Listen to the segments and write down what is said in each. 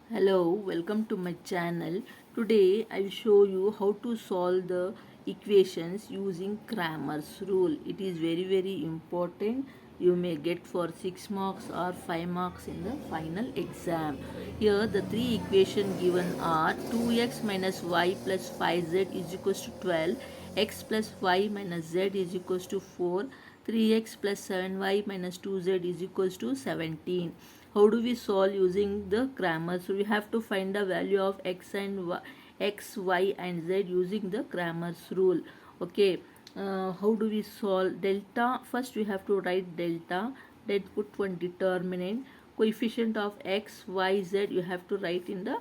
Hello, welcome to my channel. Today I will show you how to solve the equations using Cramers rule. It is very important. You may get for 6 marks or 5 marks in the final exam. Here the three equations given are 2x minus y plus 5z is equals to 12, x plus y minus z is equals to 4, 3x plus 7y minus 2z is equals to 17. How do we solve using the Cramers? So we have to find the value of x and y and z using the Cramers rule. Okay. How do we solve delta? First we have to write delta, then put one determinant. Coefficient of x, y, z you have to write in the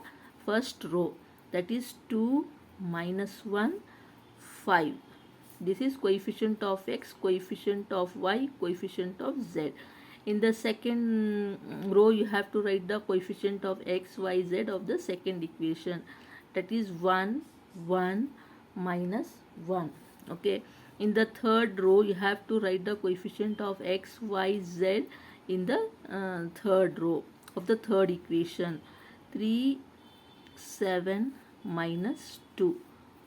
first row, that is 2 minus 1 5. This is coefficient of x, coefficient of y, coefficient of z. In the second row you have to write the coefficient of x, y, z of the second equation, that is 1 1 minus 1. Okay. In the third row you have to write the coefficient of x, y, z in the third row of the third equation, 3 7 minus 2.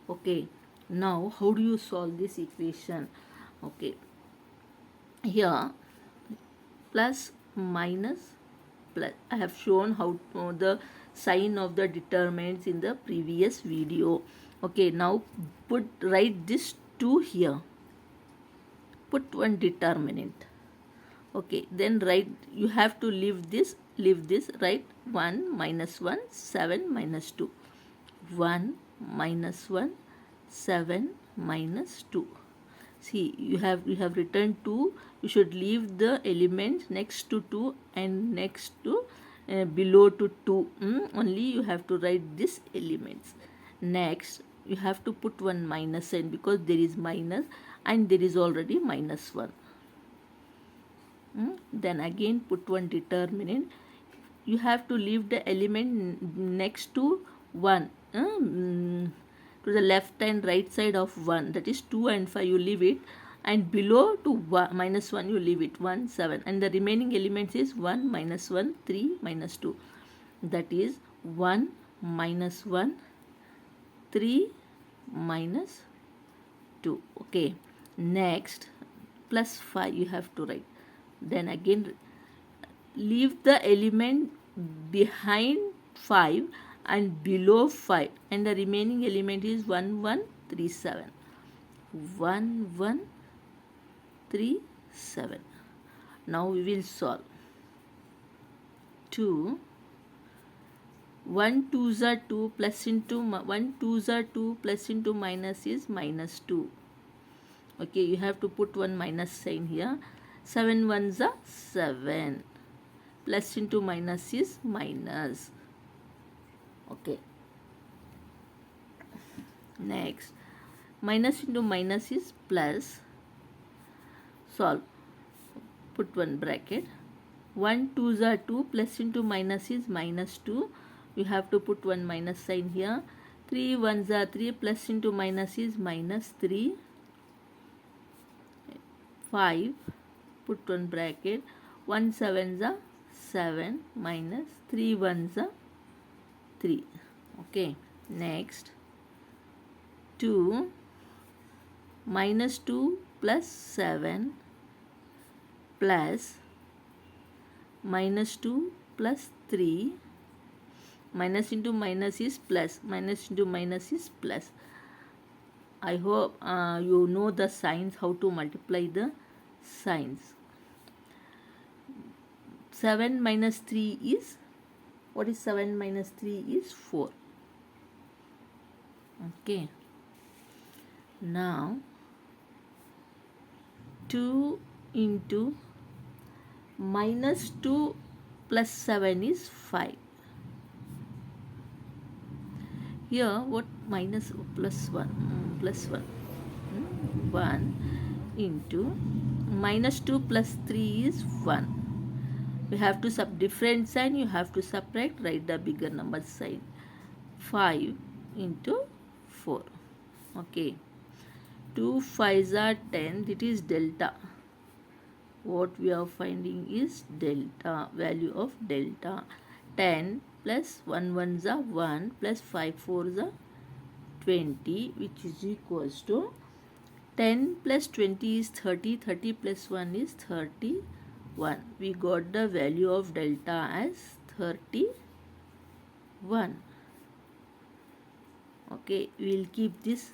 Okay. Now how do you solve this equation? Okay, here plus minus plus, I have shown how the sign of the determinants in the previous video. Okay, now write this 2 here, put one determinant. Okay, then write, you have to leave this, write 1 minus 1 7 minus 2, 1 minus 1 7 minus 2. See, you have written 2. You should leave the elements next to 2 and next to below to 2. Only you have to write these elements. Next you have to put one minus sign because there is minus and there is already minus 1. Then again put one determinant. You have to leave the element next to 1, to the left and right side of 1, that is 2 and 5 you leave it, and below to minus 1 you leave it, 1 7, and the remaining elements is 1 minus 1 3 minus 2, that is 1 minus 1 3 minus 2. Okay, next plus 5 you have to write. Then again leave the element behind 5 and below 5, and the remaining element is 1 1 3 7, 1 1 3 7. Now we will solve. 2 1 2s are 2 plus into 1 2s are 2 plus into minus is minus 2. Okay, you have to put one minus sign here. 7 1s are 7, plus into minus is minus. Okay, next minus into minus is plus. Solve, put one bracket. 1 2s are 2 plus into minus is minus 2. You have to put one minus sign here. 3 1s are 3 plus into minus is minus 3. 5, put one bracket. 1 7s are 7 minus 3 1s are 3. Okay, next 2 minus 2 plus 7 plus minus 2 plus 3, minus into minus is plus, minus into minus is plus. I hope you know the signs, how to multiply the signs. 7 minus 3 is, what is 7 minus 3 is 4. Okay, now 2 into minus 2 plus 7 is 5. Here what minus plus 1, plus 1, 1 into minus 2 plus 3 is 1. You have to different sign, you have to subtract, write the bigger number sign. 5 into 4. Okay, 2 5s are 10, it is delta. What we are finding is delta, value of delta. 10 plus 1 1s are 1 plus 5 4s are 20, which is equals to 10 plus 20 is 30, 30 plus 1 is 31. We got the value of delta as 31. Okay, we will keep this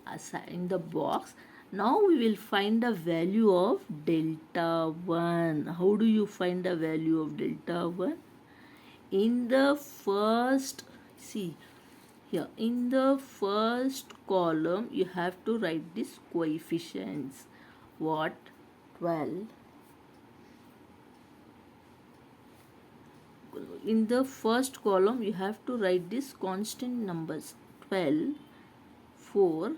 aside in the box. Now we will find the value of delta 1. How do you find the value of delta 1? In the first, see here, in the first column you have to write these coefficients. What? 12. In the first column you have to write these constant numbers 12, 4,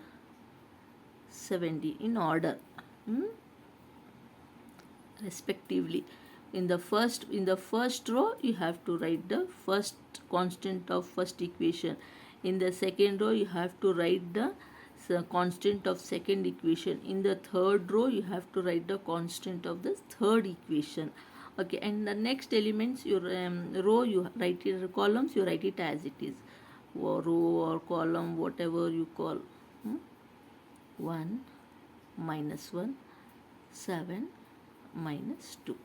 70 in order, respectively. In the first row you have to write the first constant of first equation. In the second row you have to write the constant of second equation. In the third row you have to write the constant of the third equation. Okay, and the next elements, your row you write it, columns you write it as it is, or row or column, whatever you call. 1 minus 1, 7 minus 2.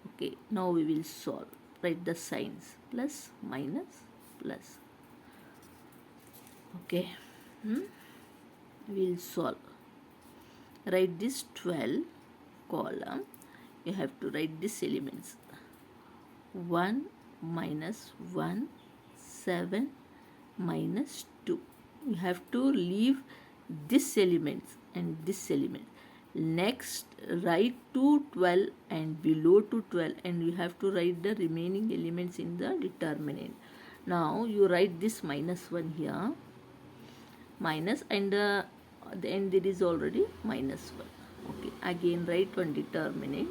Okay, now we will solve. Write the signs, plus, minus, plus. Okay, we will solve. Write this 12 column. You have to write these elements. 1 minus 1, 7 minus 2. You have to leave this elements and this element. Next, write to 12 and below to 12, and you have to write the remaining elements in the determinant. Now you write this minus 1 here, minus, and the end there is already minus 1. Okay, again write one determinant.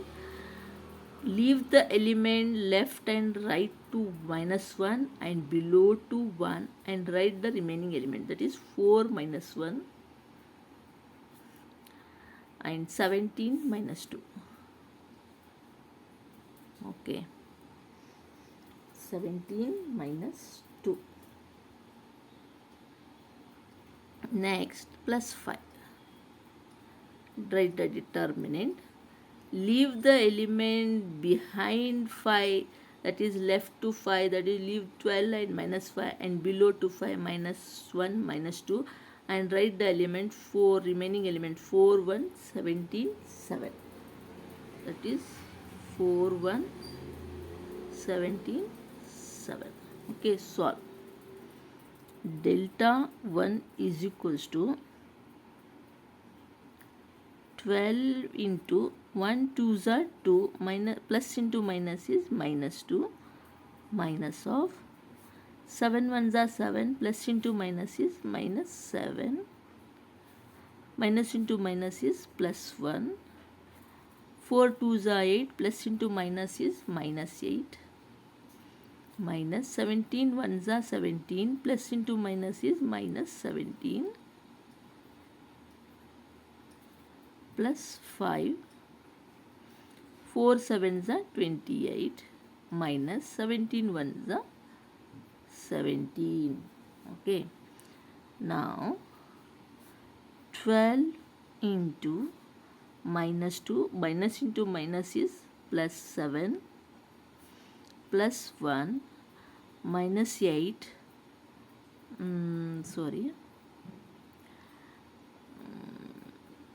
Leave the element left and right to minus 1 and below to 1, and write the remaining element, that is 4 minus 1 and 17 minus 2. Okay, 17 minus 2. Next, plus 5. Write the determinant. Leave the element behind 5, that is left to 5, that is leave 12 and minus 5, and below to 5 minus 1 minus 2, and write the element 4, remaining element 4 1 17 7, that is 4 1 17 7. Okay, solve. Delta 1 is equals to 12 into 1 2s are 2, minus plus into minus is minus 2, minus of 7 1s are 7, plus into minus is minus 7, minus into minus is plus 1, 4 2s are 8, plus into minus is minus 8, minus 17 1s are 17, plus into minus is minus 17, plus 5, 4 7s are 28, minus 17 1s are 17. Okay, now 12 into minus 2, minus into minus is plus 7, plus 1, minus 8,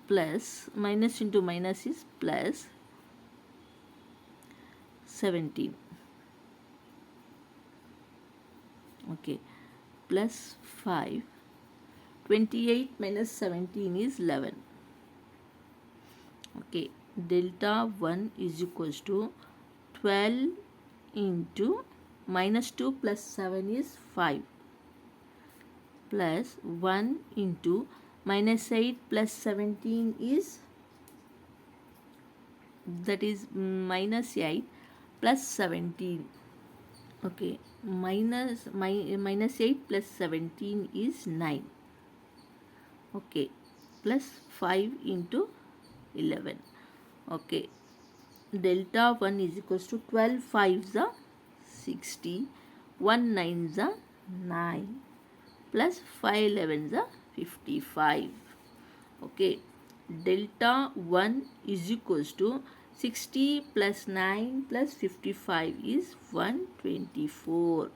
plus, minus into minus is plus 17. Okay, plus 5, 28 minus 17 is 11. Okay, delta 1 is equals to 12 into minus 2 plus 7 is 5, plus 1 into minus 8 plus 17 is, that is minus 8 plus 17. Okay, minus 8 plus 17 is 9. Okay, plus 5 into 11. Okay, delta 1 is equals to 12 5s are 60. 1 9s are 9 plus 5 11s are 55. Okay, delta 1 is equals to 60 plus 9 plus 55 is 124.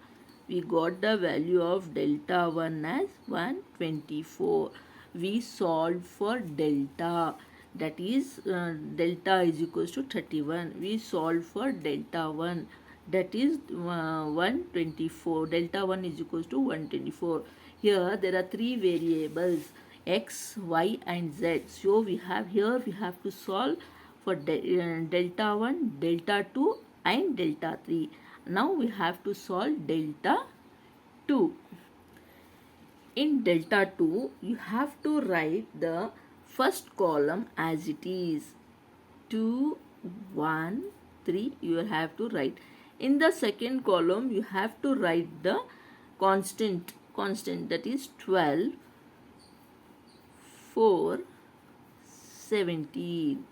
We got the value of delta 1 as 124. We solved for delta, that is delta is equals to 31. We solved for delta 1, that is 124. Delta 1 is equals to 124. Here there are three variables, x, y and z. So we have to solve for delta 1, delta 2 and delta 3. Now we have to solve delta 2. In delta 2, you have to write the first column as it is. 2, 1, 3 you have to write. In the second column, you have to write the constant, that is 12, 4, 17.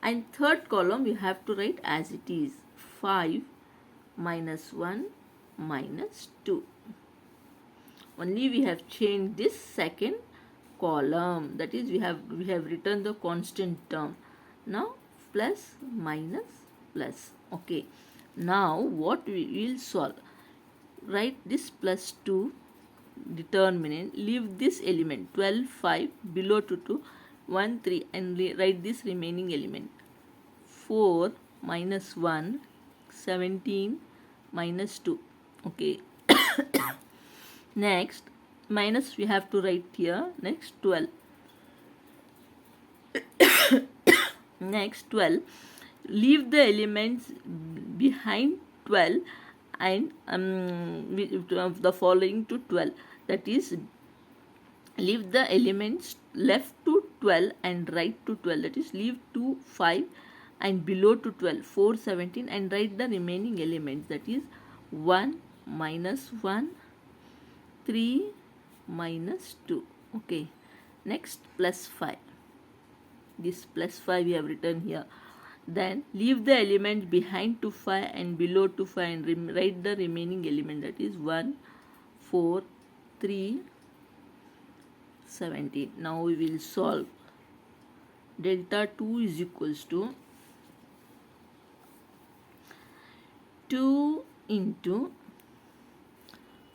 And third column you have to write as it is, 5, minus 1, minus 2. Only we have changed this second column, that is we have written the constant term. Now plus, minus, plus. Okay, now what we will solve? Write this plus 2 determinant, leave this element 12, 5 below 2, 1, 3 and write this remaining element. 4 minus 1, 17 minus 2. Okay. Next, minus we have to write here. Next 12. Next 12. Leave the elements behind 12 and the following to 12. That is, leave the elements left to 12 and right to 12. That is, leave 2, 5 and below to 12, 4, 17 and write the remaining elements. That is 1, minus 1, 3, minus 2. Okay. Next plus 5. This plus 5 we have written here. Then leave the element behind to 5 and below to 5 and write the remaining element. That is 1, 4, 3, 17. Now we will solve. Delta 2 is equals to 2 into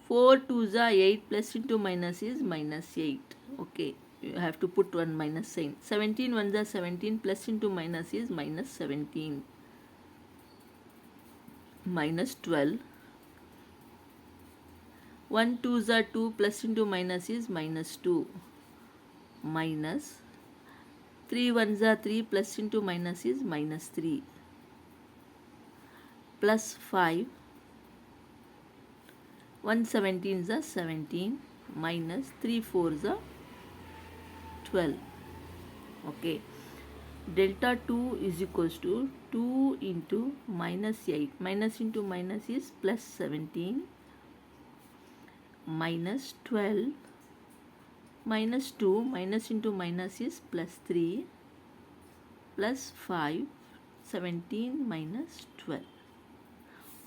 4 2s are 8 plus into minus is minus 8. Okay, you have to put one minus sign. 17 1s are 17 plus into minus is minus 17. Minus 12. 1 2s are 2 plus into minus is minus 2. Minus 3 1s are 3 plus into minus is minus 3. Plus 5. 1 17s are 17 minus 3 4s are 12. Okay. Delta 2 is equals to 2 into minus 8. Minus into minus is plus 17 minus 12 minus 2. Minus into minus is plus 3 plus 5. 17 minus 12.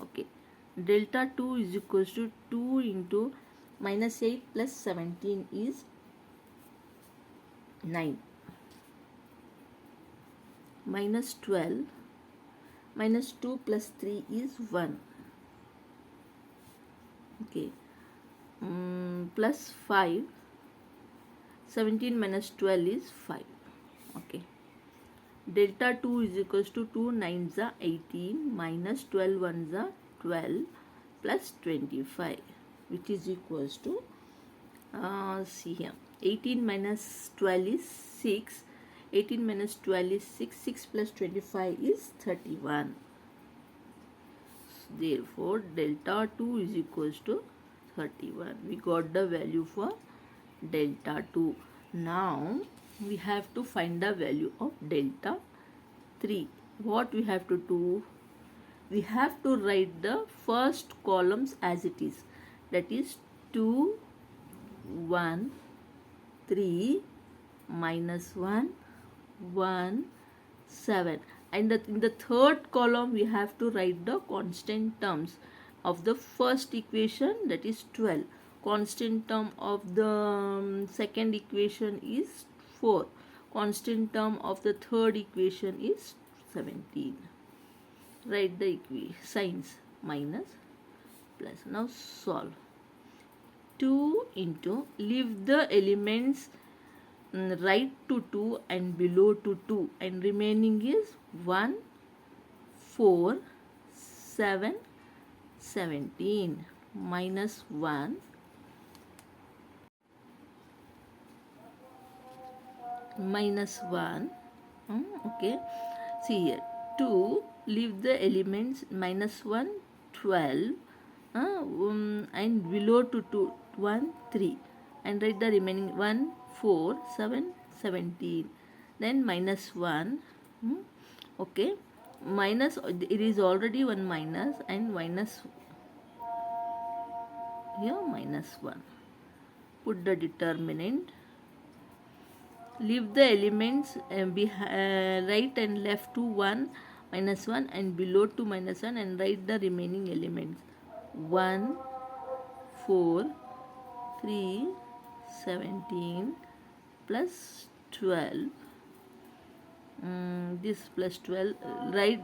Okay. Delta 2 is equals to 2 into minus 8 plus 17 is 9. Minus 12 minus 2 plus 3 is 1. Okay. Plus 5. 17 minus 12 is 5. Okay. Delta 2 is equals to 2 9s are 18 minus 12 1s are 12 plus 25, which is equals to see here, 18 minus 12 is 6. 18 minus 12 is 6. 6 plus 25 is 31. Therefore, delta 2 is equals to 31. We got the value for delta 2. Now, we have to find the value of delta 3. What we have to do? We have to write the first columns as it is. That is 2, 1, 3, minus 1, 1, 7. And in the third column, we have to write the constant terms. of the first equation, that is 12. Constant term of the second equation is 4. Constant term of the third equation is 17. Write the signs, minus, plus. Now solve. 2 into, leave the elements right to 2 and below to 2, and remaining is 1, 4, 7, 17, minus 1, minus 1. Okay, see here, 2, leave the elements minus 1, 12, and below to 2, 1, 3, and write the remaining 1, 4, 7, 17, then minus 1. Okay, minus, it is already one minus, and minus here, minus 1. Put the determinant. Leave the elements right and left to 1, minus 1, and below to minus 1, and write the remaining elements. 1, 4, 3, 17, plus 12. This plus 12.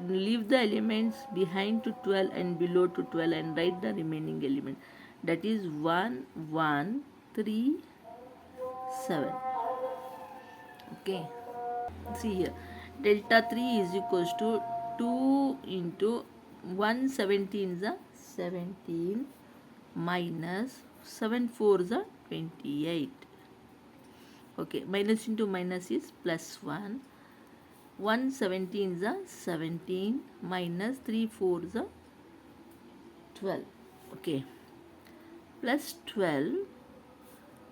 Leave the elements behind to 12 and below to 12, and write the remaining element. That is 1, 1, 3, 7. Okay, see here, delta 3 is equals to 2 into 117 is a 17, minus 7 4 is a 28. Okay, minus into minus is plus 1. 117 is a 17, minus 3 4 is a 12. Okay, plus 12,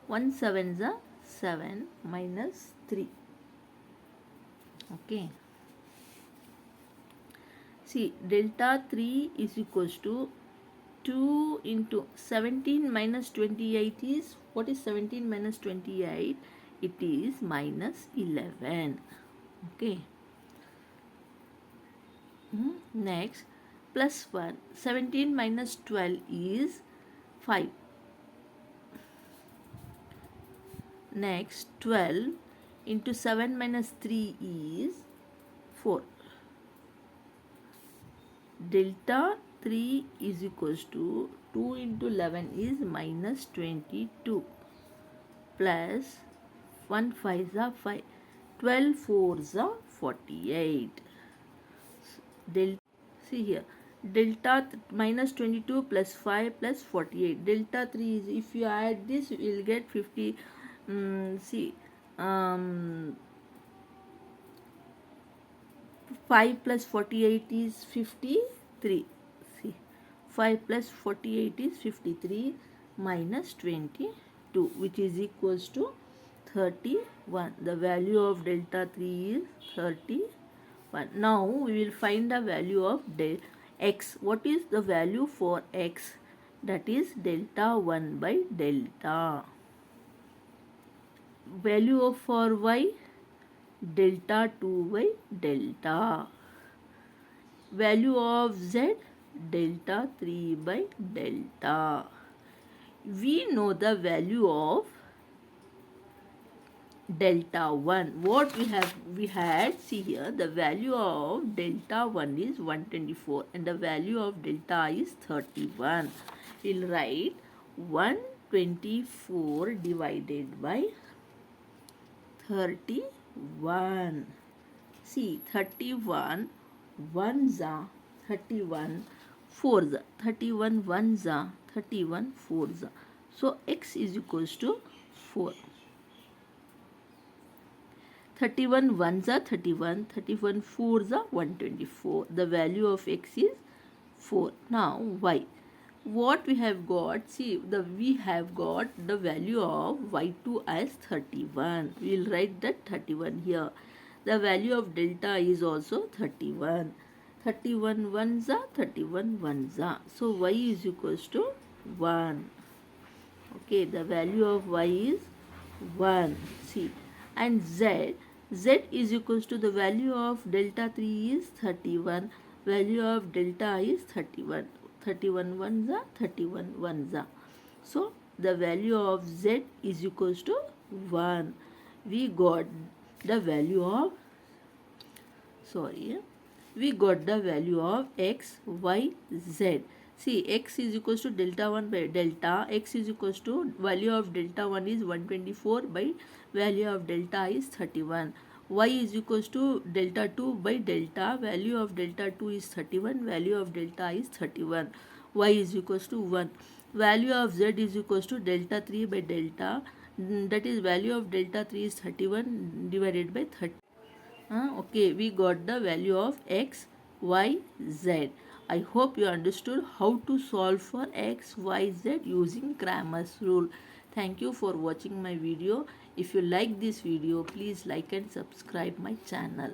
1 7 is a 7, minus 3. Okay, see, delta 3 is equals to 2 into 17 minus 28 is, what is 17 minus 28? It is minus 11. Okay, next, plus 1. 17 minus 12 is 5. Next, 12 into 7 minus 3 is 4. Delta 3 is equals to 2 into 11 is minus 22, plus 1 5 is 5. 12 4 is 48. See here, delta minus 22 plus 5 plus 48. Delta 3 is, if you add this, you will get 50. See, 5 plus 48 is 53. See, 5 plus 48 is 53, minus 22, which is equals to 31. The value of delta 3 is 31. Now we will find the value of x. What is the value for x? That is delta 1 by delta. Value of for y, delta 2 by delta. Value of z, delta 3 by delta. We know the value of delta 1. What we had, see here, the value of delta 1 is 124 and the value of delta is 31. We'll write 124 divided by 31. See, 31 1s are 31 4s are 31 1s are 31 4s are. So x is equals to 4. 31 1s are 31, 31 4s are 124. The value of x is 4. Now y. What we have got, see, we have got the value of y2 as 31. We will write that 31 here. The value of delta is also 31. 31 1s are 31 1s are. So y is equals to 1. Okay, the value of y is 1. See, and z is equals to the value of delta 3 is 31. Value of delta is 31. 31 ones are 31 ones are. So the value of z is equals to 1. We got the value of, we got the value of x, y, z. See, x is equals to delta 1 by delta. X is equals to value of delta 1 is 124 by value of delta is 31. Y is equals to delta 2 by delta. Value of delta 2 is 31. Value of delta is 31. Y is equals to 1. Value of z is equals to delta 3 by delta. That is value of delta 3 is 31 divided by 30. Okay, we got the value of x, y, z. I hope you understood how to solve for x, y, z using Cramers rule. Thank you for watching my video. If you like this video, please like and subscribe my channel.